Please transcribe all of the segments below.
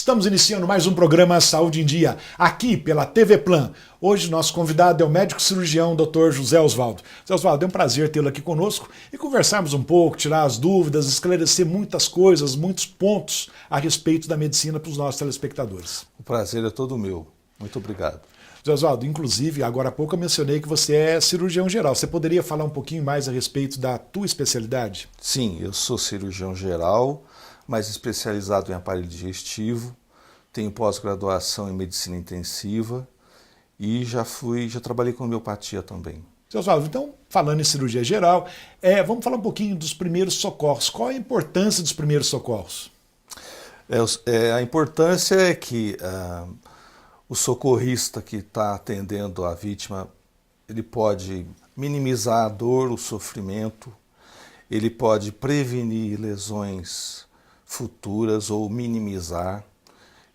Estamos iniciando mais um programa Saúde em Dia, aqui pela TV Plan. Hoje nosso convidado é o médico cirurgião Dr. José Osvaldo. José Osvaldo, é um prazer tê-lo aqui conosco e conversarmos um pouco, tirar as dúvidas, esclarecer muitas coisas, muitos pontos a respeito da medicina para os nossos telespectadores. O prazer é todo meu. Muito obrigado. José Osvaldo, inclusive, agora há pouco eu mencionei que você é cirurgião geral. Você poderia falar um pouquinho mais a respeito da tua especialidade? Sim, eu sou cirurgião geral, mas especializado em aparelho digestivo. Tenho pós-graduação em medicina intensiva e já trabalhei com homeopatia também. José Osvaldo, então, falando em cirurgia geral, vamos falar um pouquinho dos primeiros socorros. Qual a importância dos primeiros socorros? A importância é que o socorrista que está atendendo a vítima, ele pode minimizar a dor, o sofrimento, ele pode prevenir lesões futuras ou minimizar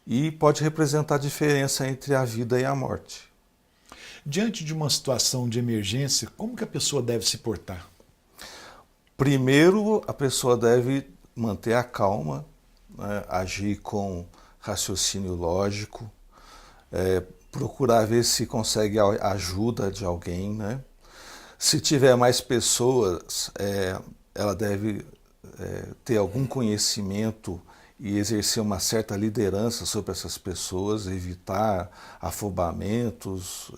e pode representar a diferença entre a vida e a morte. Diante de uma situação de emergência, como que a pessoa deve se portar? Primeiro, a pessoa deve manter a calma, né, agir com raciocínio lógico, procurar ver se consegue a ajuda de alguém, né? Se tiver mais pessoas, ela deve ter algum conhecimento e exercer uma certa liderança sobre essas pessoas, evitar afobamentos,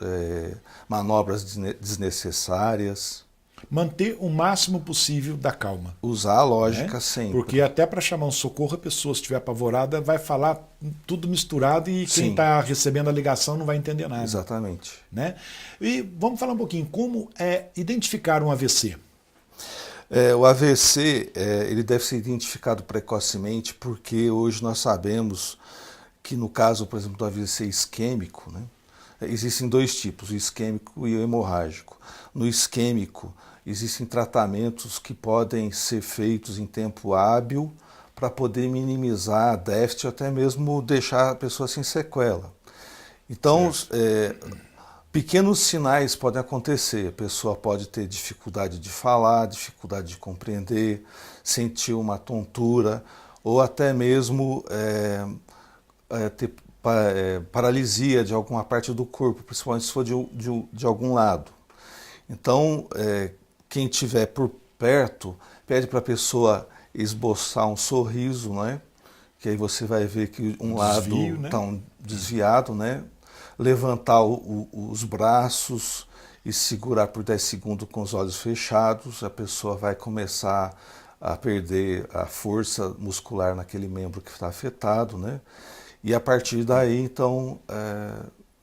manobras desnecessárias. Manter o máximo possível da calma. Usar a lógica sempre. Porque até para chamar um socorro, a pessoa, se estiver apavorada, vai falar tudo misturado e quem está recebendo a ligação não vai entender nada. Exatamente. Né? E vamos falar um pouquinho, como identificar um AVC? O AVC ele deve ser identificado precocemente porque hoje nós sabemos que no caso, por exemplo, do AVC isquêmico, né, existem dois tipos, o isquêmico e o hemorrágico. No isquêmico, existem tratamentos que podem ser feitos em tempo hábil para poder minimizar déficit ou até mesmo deixar a pessoa sem sequela. Então, pequenos sinais podem acontecer. A pessoa pode ter dificuldade de falar, dificuldade de compreender, sentir uma tontura ou até mesmo ter paralisia de alguma parte do corpo, principalmente se for de algum lado. Então, quem estiver por perto, pede para a pessoa esboçar um sorriso, né? Que aí você vai ver que um lado está desviado, né? Levantar os braços e segurar por 10 segundos com os olhos fechados, a pessoa vai começar a perder a força muscular naquele membro que está afetado, né? E a partir daí, então,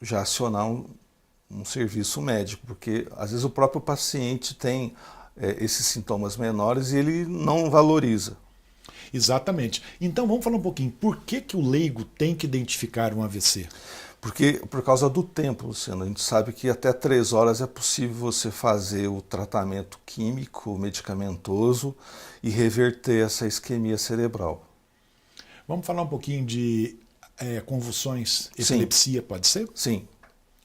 já acionar um serviço médico, porque às vezes o próprio paciente tem esses sintomas menores e ele não valoriza. Exatamente. Então vamos falar um pouquinho, por que o leigo tem que identificar um AVC? Porque por causa do tempo, Luciano, a gente sabe que até 3 horas é possível você fazer o tratamento químico, medicamentoso e reverter essa isquemia cerebral. Vamos falar um pouquinho de convulsões, epilepsia, pode ser? Sim.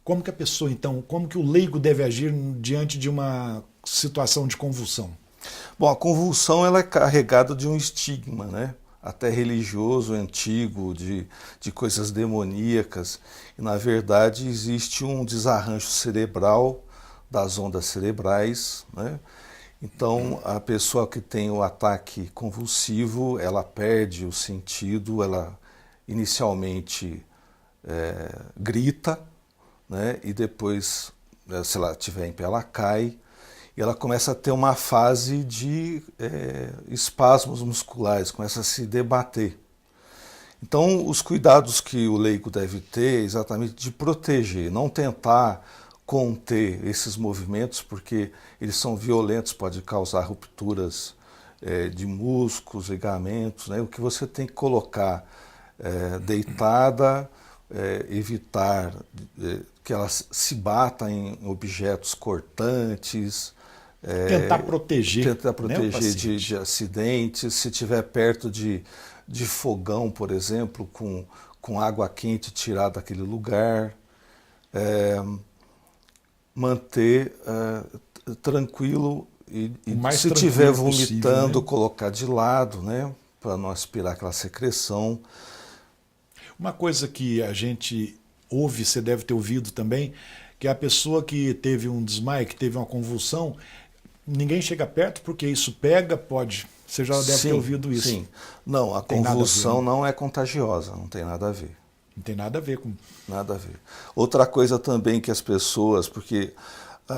Como que a pessoa, então, como que o leigo deve agir diante de uma situação de convulsão? Bom, a convulsão ela é carregada de um estigma, né? Até religioso, antigo, de coisas demoníacas. E, na verdade, existe um desarranjo cerebral das ondas cerebrais, né? Então, a pessoa que tem o ataque convulsivo, ela perde o sentido, ela inicialmente grita, né? E depois, se ela estiver em pé, ela cai. E ela começa a ter uma fase de espasmos musculares, começa a se debater. Então, os cuidados que o leigo deve ter é exatamente de proteger, não tentar conter esses movimentos, porque eles são violentos, pode causar rupturas de músculos, ligamentos, né? O que você tem que colocar deitada, evitar que ela se bata em objetos cortantes, tentar proteger, né, de acidentes. Se estiver perto de fogão, por exemplo, com água quente, tirar daquele lugar. Manter tranquilo e se estiver vomitando, possível, né? Colocar de lado, né, para não aspirar aquela secreção. Uma coisa que a gente ouve, você deve ter ouvido também, que é a pessoa que teve um desmaio, que teve uma convulsão, ninguém chega perto porque isso pega, pode. Você já deve ter ouvido isso. Sim. Não, a convulsão não é contagiosa, não tem nada a ver. Não tem nada a ver com... Nada a ver. Outra coisa também que as pessoas, porque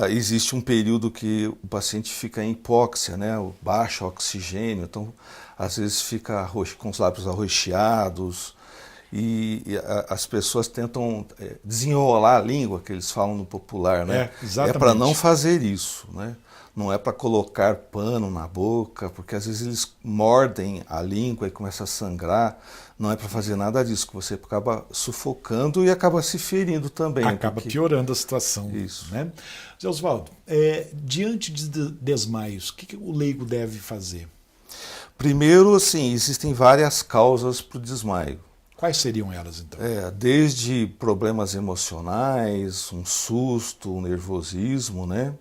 existe um período que o paciente fica em hipóxia, né, o baixo oxigênio, então às vezes fica com os lábios arroxeados e as pessoas tentam desenrolar a língua, que eles falam no popular, né? Exatamente. É para não fazer isso, né? Não é para colocar pano na boca, porque às vezes eles mordem a língua e começa a sangrar. Não é para fazer nada disso, que você acaba sufocando e acaba se ferindo também. Acaba piorando a situação. Isso. Né? Zé Osvaldo, diante de desmaios, o que o leigo deve fazer? Primeiro, assim, existem várias causas para o desmaio. Quais seriam elas, então? Desde problemas emocionais, um susto, um nervosismo, né?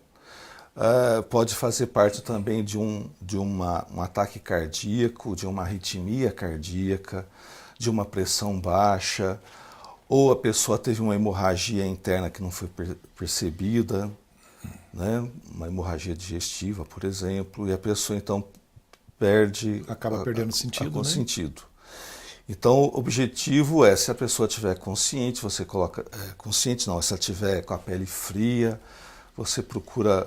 Pode fazer parte também de um ataque cardíaco, de uma arritmia cardíaca, de uma pressão baixa, ou a pessoa teve uma hemorragia interna que não foi percebida, né? Uma hemorragia digestiva, por exemplo, e a pessoa então acaba perdendo sentido, né? sentido. Então, o objetivo é, se a pessoa estiver consciente, você coloca... consciente não, se ela estiver com a pele fria, você procura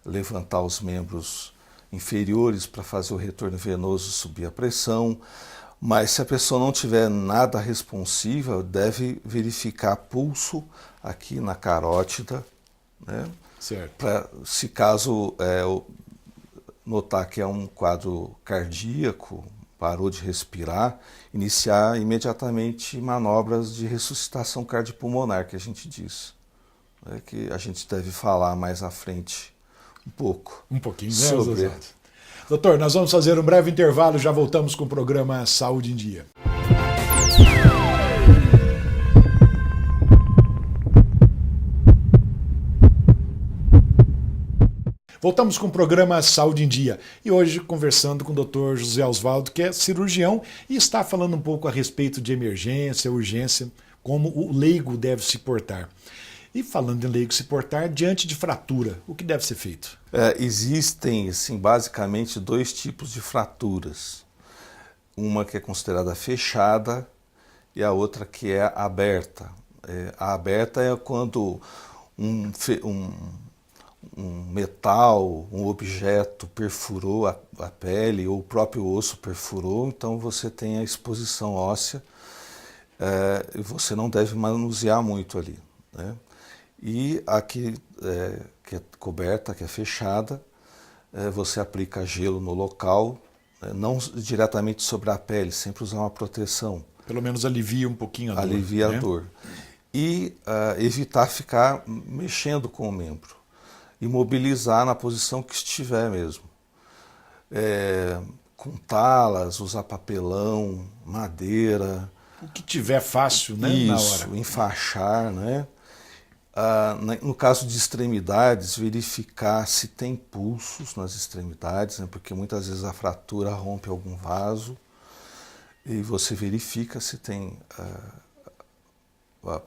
levantar os membros inferiores para fazer o retorno venoso, subir a pressão. Mas se a pessoa não tiver nada responsiva, deve verificar pulso aqui na carótida, né? Certo. Se caso notar que é um quadro cardíaco, parou de respirar, iniciar imediatamente manobras de ressuscitação cardiopulmonar, que a gente diz. Que a gente deve falar mais à frente um pouco. Um pouquinho, né, sobre... Doutor, nós vamos fazer um breve intervalo e já voltamos com o programa Saúde em Dia. Voltamos com o programa Saúde em Dia e hoje conversando com o Dr. José Osvaldo, que é cirurgião e está falando um pouco a respeito de emergência, urgência, como o leigo deve se portar. E falando em leigo se portar, diante de fratura, o que deve ser feito? Existem, assim, basicamente dois tipos de fraturas. Uma que é considerada fechada e a outra que é aberta. A aberta é quando um metal, um objeto perfurou a pele ou o próprio osso perfurou, então você tem a exposição óssea e você não deve manusear muito ali, né? E a que é coberta, que é fechada, você aplica gelo no local, não diretamente sobre a pele, sempre usar uma proteção. Pelo menos alivia um pouquinho a dor. Alivia né? a dor. E evitar ficar mexendo com o membro. Imobilizar na posição que estiver mesmo. Com talas, usar papelão, madeira. O que tiver fácil, né? Isso, na hora. enfaixar, né? No caso de extremidades, verificar se tem pulsos nas extremidades, né? Porque muitas vezes a fratura rompe algum vaso e você verifica se tem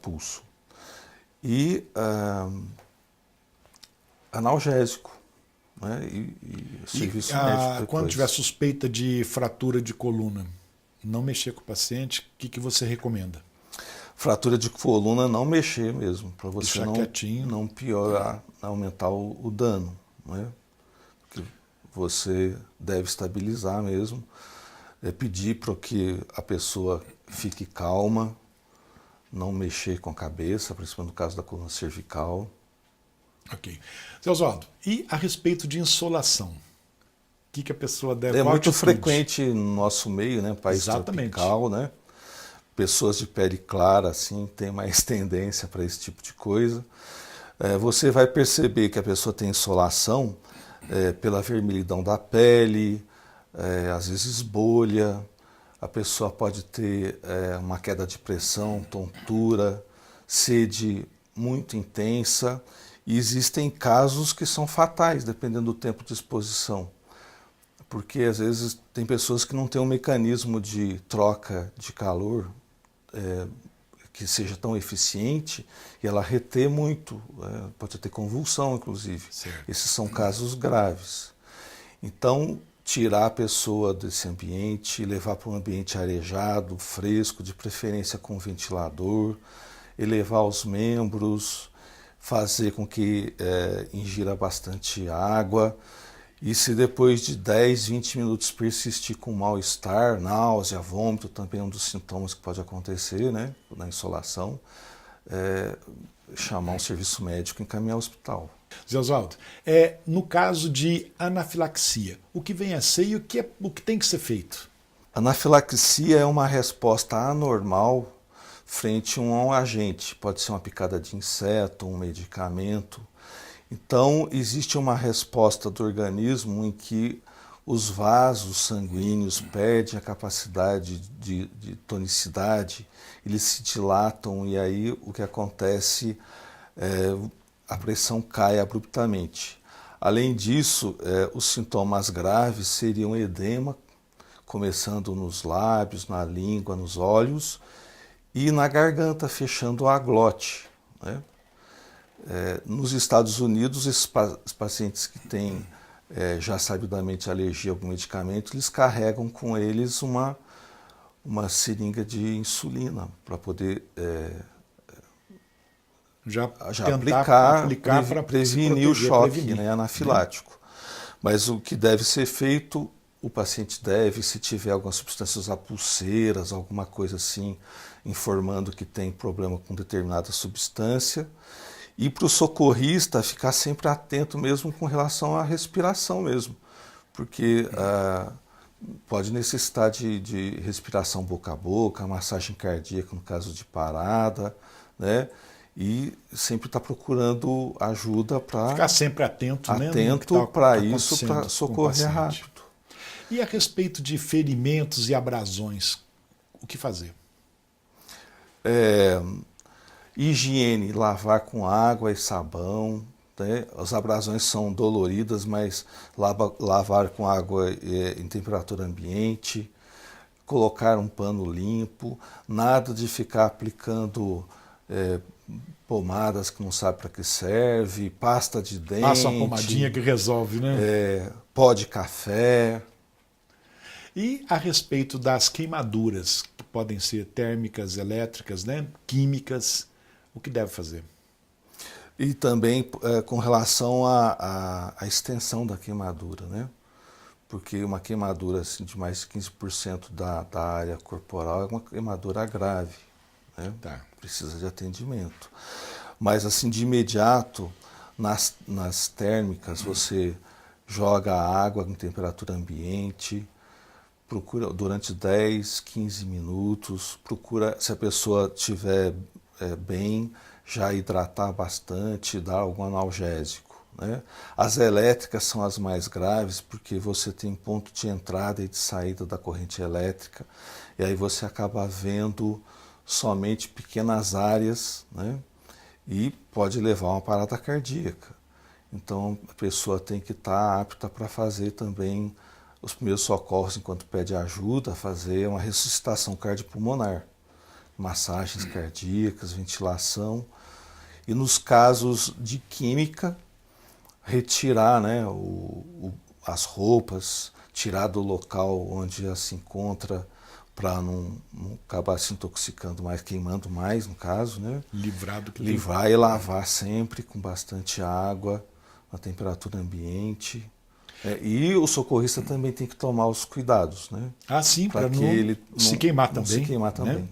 pulso. E analgésico, né? E serviço médico depois. Quando tiver suspeita de fratura de coluna, não mexer com o paciente, o que você recomenda? Fratura de coluna, não mexer mesmo, para você quietinho. não piorar, aumentar o dano, né? Que você deve estabilizar mesmo, pedir para que a pessoa fique calma, não mexer com a cabeça, principalmente no caso da coluna cervical. Ok. Zé Osvaldo, e a respeito de insolação? O que a pessoa deve... É muito frequente no nosso meio, né? País tropical, né? Pessoas de pele clara, assim, têm mais tendência para esse tipo de coisa. Você vai perceber que a pessoa tem insolação pela vermelhidão da pele, às vezes bolha, a pessoa pode ter uma queda de pressão, tontura, sede muito intensa, e existem casos que são fatais, dependendo do tempo de exposição. Porque às vezes tem pessoas que não têm um mecanismo de troca de calor que seja tão eficiente e ela reter muito, pode ter convulsão, inclusive. Certo. Esses são casos graves. Então, tirar a pessoa desse ambiente, levar para um ambiente arejado, fresco, de preferência com ventilador, elevar os membros, fazer com que ingira bastante água. E se depois de 10, 20 minutos persistir com mal-estar, náusea, vômito, também é um dos sintomas que pode acontecer, né, na insolação, chamar um serviço médico e encaminhar ao hospital. Zé Osvaldo, no caso de anafilaxia, o que vem a ser e o que tem que ser feito? Anafilaxia é uma resposta anormal frente a um agente, pode ser uma picada de inseto, um medicamento. Então, existe uma resposta do organismo em que os vasos sanguíneos perdem a capacidade de tonicidade, eles se dilatam e aí o que acontece a pressão cai abruptamente. Além disso, os sintomas graves seriam edema, começando nos lábios, na língua, nos olhos e na garganta, fechando a glote, né? Nos Estados Unidos, esses pacientes que têm já sabidamente alergia a algum medicamento, eles carregam com eles uma seringa de insulina para poder já aplicar para prevenir o choque, né, anafilático. Mas o que deve ser feito, o paciente deve, se tiver algumas substâncias pulseiras, alguma coisa assim, informando que tem problema com determinada substância. E para o socorrista ficar sempre atento mesmo com relação à respiração mesmo, porque pode necessitar de respiração boca a boca, massagem cardíaca no caso de parada, né? E sempre está procurando ajuda para ficar sempre atento para isso, para socorrer rápido. E a respeito de ferimentos e abrasões, o que fazer? Higiene, lavar com água e sabão, né? As abrasões são doloridas, mas lavar com água em temperatura ambiente, colocar um pano limpo, nada de ficar aplicando pomadas que não sabe para que serve, pasta de dente. Passa uma pomadinha que resolve, né? Pó de café. E a respeito das queimaduras, que podem ser térmicas, elétricas, né? Químicas, o que deve fazer? E também com relação à extensão da queimadura, né? Porque uma queimadura assim, de mais de 15% da área corporal é uma queimadura grave, né? Tá. Precisa de atendimento. Mas assim, de imediato, nas térmicas, você joga a água em temperatura ambiente, procura durante 10, 15 minutos, procura, se a pessoa estiver bem, já hidratar bastante, dar algum analgésico, né? As elétricas são as mais graves porque você tem ponto de entrada e de saída da corrente elétrica e aí você acaba vendo somente pequenas áreas, né? E pode levar a uma parada cardíaca. Então a pessoa tem que estar apta para fazer também os primeiros socorros enquanto pede ajuda, fazer uma ressuscitação cardiopulmonar, massagens cardíacas, ventilação. E nos casos de química, retirar, né, as roupas, tirar do local onde ela se encontra para não acabar se intoxicando mais, queimando mais no caso, né? Livrar e lavar sempre com bastante água, na temperatura ambiente. E o socorrista também tem que tomar os cuidados, né? Sim, para não se queimar também. Se queimar também. Né?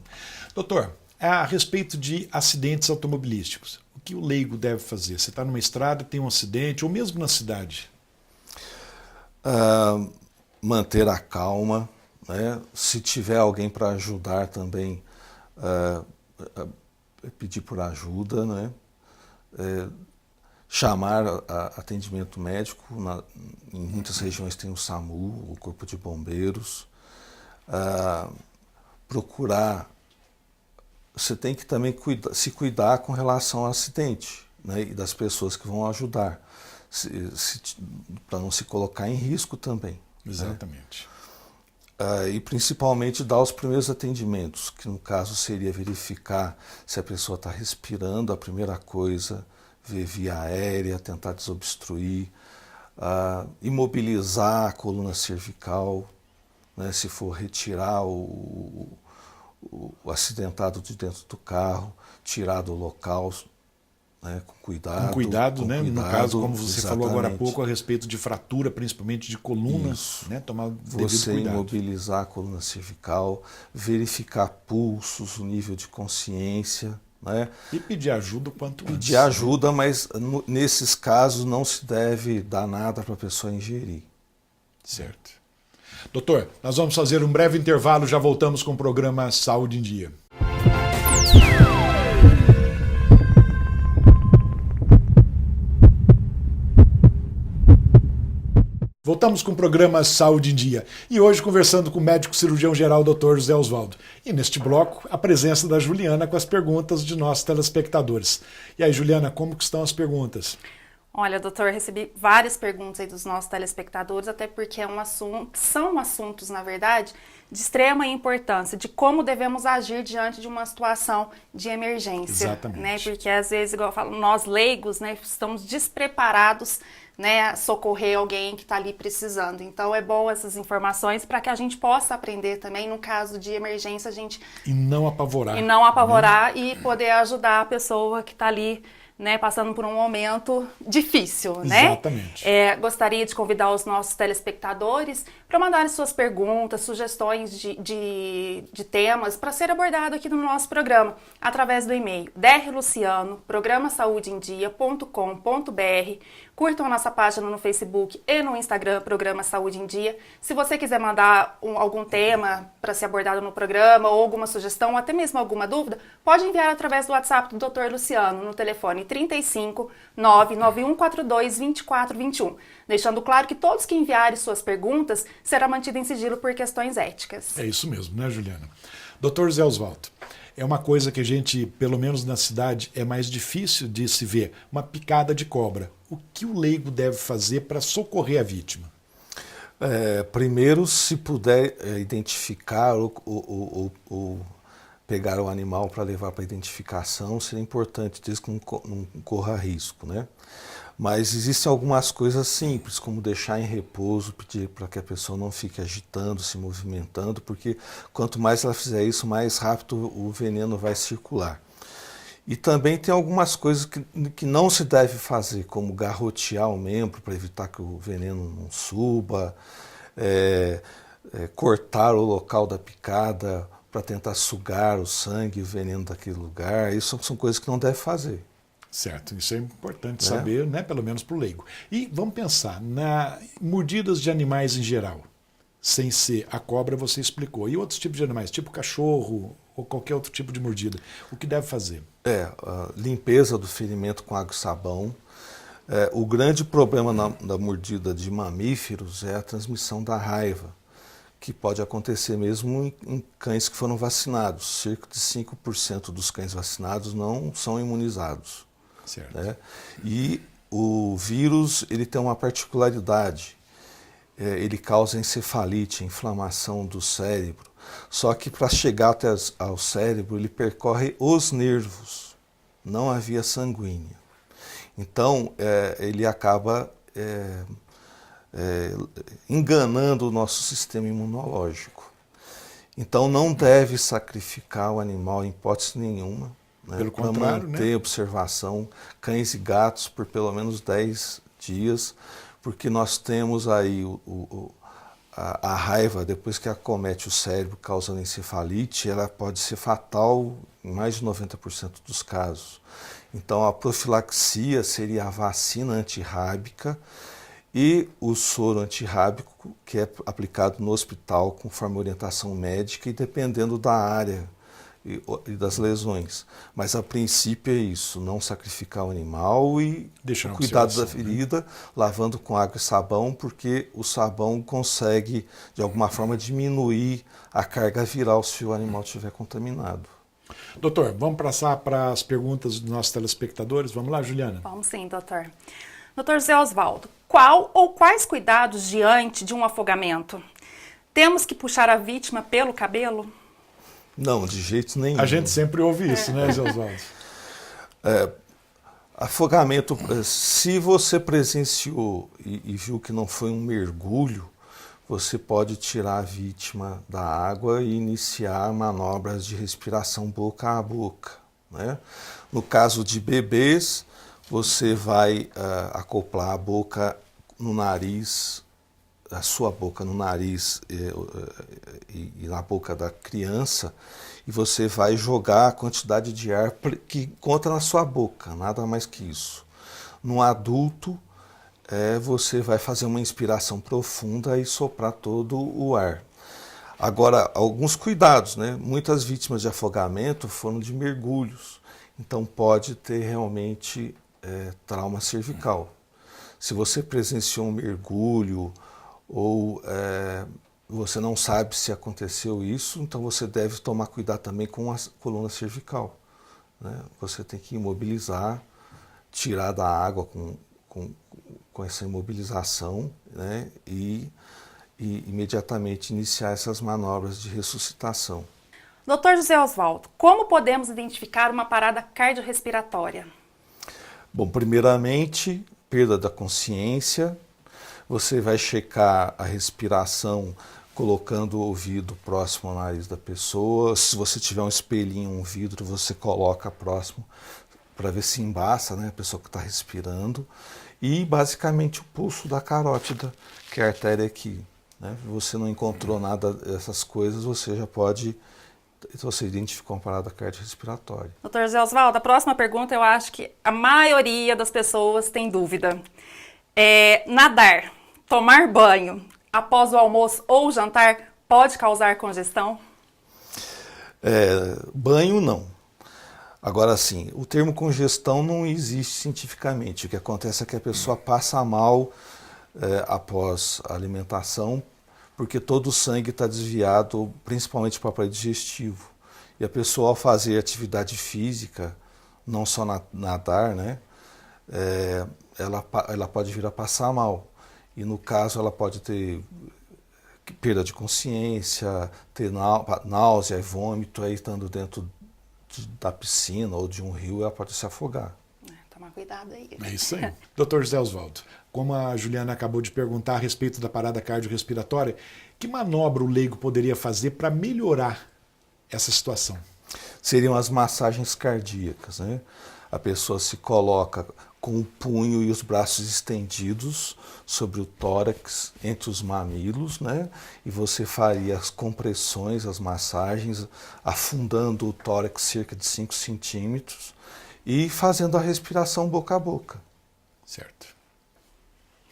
Doutor, a respeito de acidentes automobilísticos, o que o leigo deve fazer? Você está numa estrada, tem um acidente, ou mesmo na cidade? Manter a calma, né? Se tiver alguém para ajudar também, pedir por ajuda, né? Chamar atendimento médico, em muitas regiões tem o SAMU, o Corpo de Bombeiros, procurar, você tem que também se cuidar com relação ao acidente, né, e das pessoas que vão ajudar, para não se colocar em risco também. Exatamente. Né? E principalmente dar os primeiros atendimentos, que no caso seria verificar se a pessoa está respirando, a primeira coisa, ver via aérea, tentar desobstruir, imobilizar a coluna cervical, né, se for retirar o acidentado de dentro do carro, tirar do local, né, com cuidado. Com cuidado, né? No caso, como você falou agora há exatamente. pouco, a respeito de fratura, principalmente de coluna, né? Tomar devido Você cuidado. imobilizar a coluna cervical, verificar pulsos, o nível de consciência, né? E pedir ajuda o quanto antes. Pedir ajuda, mas nesses casos não se deve dar nada para a pessoa ingerir. Certo. Doutor, nós vamos fazer um breve intervalo, já voltamos com o programa Saúde em Dia. Voltamos com o programa Saúde em Dia e hoje conversando com o médico cirurgião geral Dr. José Osvaldo. E neste bloco, a presença da Juliana com as perguntas de nossos telespectadores. E aí, Juliana, como que estão as perguntas? Olha, doutor, recebi várias perguntas aí dos nossos telespectadores, até porque são assuntos, na verdade, de extrema importância, de como devemos agir diante de uma situação de emergência. Exatamente. Né? Porque às vezes, igual eu falo, nós leigos, né, estamos despreparados, né, a socorrer alguém que está ali precisando. Então é bom essas informações para que a gente possa aprender também, no caso de emergência, a gente... E não apavorar. E não apavorar, né? E poder ajudar a pessoa que está ali, né, passando por um momento difícil, né? Exatamente. Gostaria de convidar os nossos telespectadores para mandarem suas perguntas, sugestões de temas para ser abordado aqui no nosso programa, através do e-mail drluciano@programasaudeendia.com.br. Curtam a nossa página no Facebook e no Instagram, Programa Saúde em Dia. Se você quiser mandar algum tema para ser abordado no programa, ou alguma sugestão, ou até mesmo alguma dúvida, pode enviar através do WhatsApp do Dr. Luciano, no telefone 35 99142 2421. Deixando claro que todos que enviarem suas perguntas será mantido em sigilo por questões éticas. É isso mesmo, né, Juliana? Dr. José Osvaldo, é uma coisa que a gente, pelo menos na cidade, é mais difícil de se ver, uma picada de cobra. O que o leigo deve fazer para socorrer a vítima? Primeiro, se puder identificar ou pegar o animal para levar para identificação, seria importante, desde que não corra risco, né? Mas existem algumas coisas simples, como deixar em repouso, pedir para que a pessoa não fique agitando, se movimentando, porque quanto mais ela fizer isso, mais rápido o veneno vai circular. E também tem algumas coisas que não se deve fazer, como garrotear o membro para evitar que o veneno não suba, cortar o local da picada para tentar sugar o sangue e o veneno daquele lugar. Isso são coisas que não deve fazer. Certo, isso é importante saber, né, pelo menos para o leigo. E vamos pensar na mordidas de animais em geral, sem ser a cobra, você explicou. E outros tipos de animais, tipo cachorro ou qualquer outro tipo de mordida, o que deve fazer? A limpeza do ferimento com água e sabão. O grande problema da mordida de mamíferos é a transmissão da raiva, que pode acontecer mesmo em cães que foram vacinados. Cerca de 5% dos cães vacinados não são imunizados. Certo. Né? E o vírus ele tem uma particularidade, ele causa encefalite, inflamação do cérebro, só que para chegar até ao cérebro ele percorre os nervos, não a via sanguínea. Então ele acaba enganando o nosso sistema imunológico. Então não deve sacrificar o animal em hipótese nenhuma. Pelo para contrário, manter observação, cães e gatos por pelo menos 10 dias, porque nós temos aí a raiva, depois que acomete o cérebro, causando encefalite, ela pode ser fatal em mais de 90% dos casos. Então a profilaxia seria a vacina antirrábica e o soro antirrábico, que é aplicado no hospital conforme orientação médica e dependendo da área e das lesões. Mas a princípio é isso, não sacrificar o animal e cuidado da ferida, né? Lavando com água e sabão, porque o sabão consegue, de alguma forma, diminuir a carga viral se o animal estiver contaminado. Doutor, vamos passar para as perguntas dos nossos telespectadores? Vamos lá, Juliana? Vamos sim, doutor. Doutor José Osvaldo, qual ou quais cuidados diante de um afogamento Temos que puxar a vítima pelo cabelo? Não, de jeito nenhum. A gente sempre ouve isso, né, Zé Osvaldo? Afogamento, se você presenciou e viu que não foi um mergulho, você pode tirar a vítima da água e iniciar manobras de respiração boca a boca, né? No caso de bebês, você vai acoplar a boca no nariz, a sua boca no nariz e na boca da criança, e você vai jogar a quantidade de ar que encontra na sua boca, nada mais que isso. No adulto, você vai fazer uma inspiração profunda e soprar todo o ar. Agora, alguns cuidados, né? Muitas vítimas de afogamento foram de mergulhos, então pode ter realmente trauma cervical. Se você presenciou um mergulho ou você não sabe se aconteceu isso, então você deve tomar cuidado também com a coluna cervical, né? Você tem que imobilizar, tirar da água com essa imobilização, né? E imediatamente iniciar essas manobras de ressuscitação. Dr. José Osvaldo, como podemos identificar uma parada cardiorrespiratória? Bom, primeiramente, perda da consciência. Você vai checar a respiração colocando o ouvido próximo ao nariz da pessoa. Se você tiver um espelhinho, um vidro, você coloca próximo para ver se embaça, né, a pessoa que está respirando. E basicamente o pulso da carótida, que é a artéria aqui, né? Você não encontrou nada dessas coisas, você já pode... Você identificou uma parada cardiorrespiratória. Dr. José Osvaldo, a próxima pergunta eu acho que a maioria das pessoas tem dúvida. Nadar, tomar banho após o almoço ou jantar pode causar congestão? Banho não. Agora sim, o termo congestão não existe cientificamente. O que acontece é que a pessoa passa mal após a alimentação, porque todo o sangue está desviado, principalmente para o aparelho digestivo. E a pessoa, ao fazer atividade física, não só nadar, né, ela pode vir a passar mal. E no caso, ela pode ter perda de consciência, ter náusea e vômito, aí estando dentro da piscina ou de um rio, ela pode se afogar. Tomar cuidado aí. É isso aí. Dr. José Osvaldo, como a Juliana acabou de perguntar a respeito da parada cardiorrespiratória, que manobra o leigo poderia fazer para melhorar essa situação? Seriam as massagens cardíacas, né? A pessoa se coloca com o punho e os braços estendidos sobre o tórax, entre os mamilos, né? E você faria as compressões, as massagens, afundando o tórax cerca de 5 centímetros e fazendo a respiração boca a boca. Certo.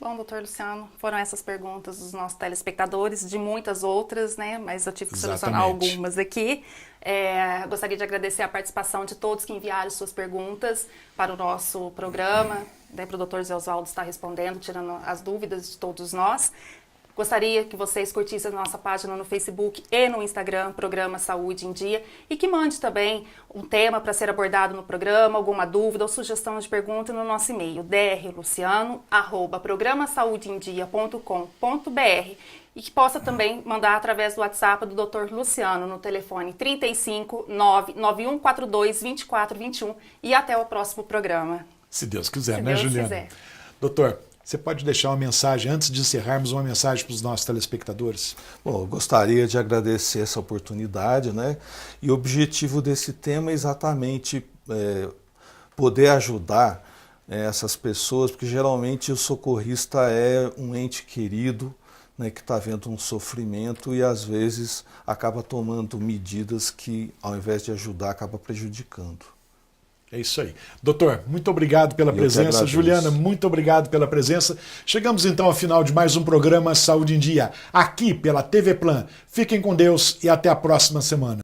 Bom, doutor Luciano, foram essas perguntas dos nossos telespectadores, de muitas outras, né? Mas eu tive que selecionar algumas aqui. Gostaria de agradecer a participação de todos que enviaram suas perguntas para o nosso programa, né, para o doutor José Osvaldo estar respondendo, tirando as dúvidas de todos nós. Gostaria que vocês curtissem a nossa página no Facebook e no Instagram, Programa Saúde em Dia, e que mande também um tema para ser abordado no programa, alguma dúvida ou sugestão de pergunta no nosso e-mail, drluciano@programasaudeendia.com.br, e que possa também mandar através do WhatsApp do Dr. Luciano no telefone 35 99142 2421, e até o próximo programa. Se Deus quiser, Se né, Deus Juliana? quiser. Doutor, você pode deixar uma mensagem, antes de encerrarmos, uma mensagem para os nossos telespectadores? Bom, eu gostaria de agradecer essa oportunidade, né? E o objetivo desse tema é exatamente poder ajudar essas pessoas, porque geralmente o socorrista é um ente querido, né, que está vendo um sofrimento e às vezes acaba tomando medidas que, ao invés de ajudar, acaba prejudicando. É isso aí. Doutor, muito obrigado pela presença. Juliana, muito obrigado pela presença. Chegamos então ao final de mais um programa Saúde em Dia, aqui pela TV Plan. Fiquem com Deus e até a próxima semana.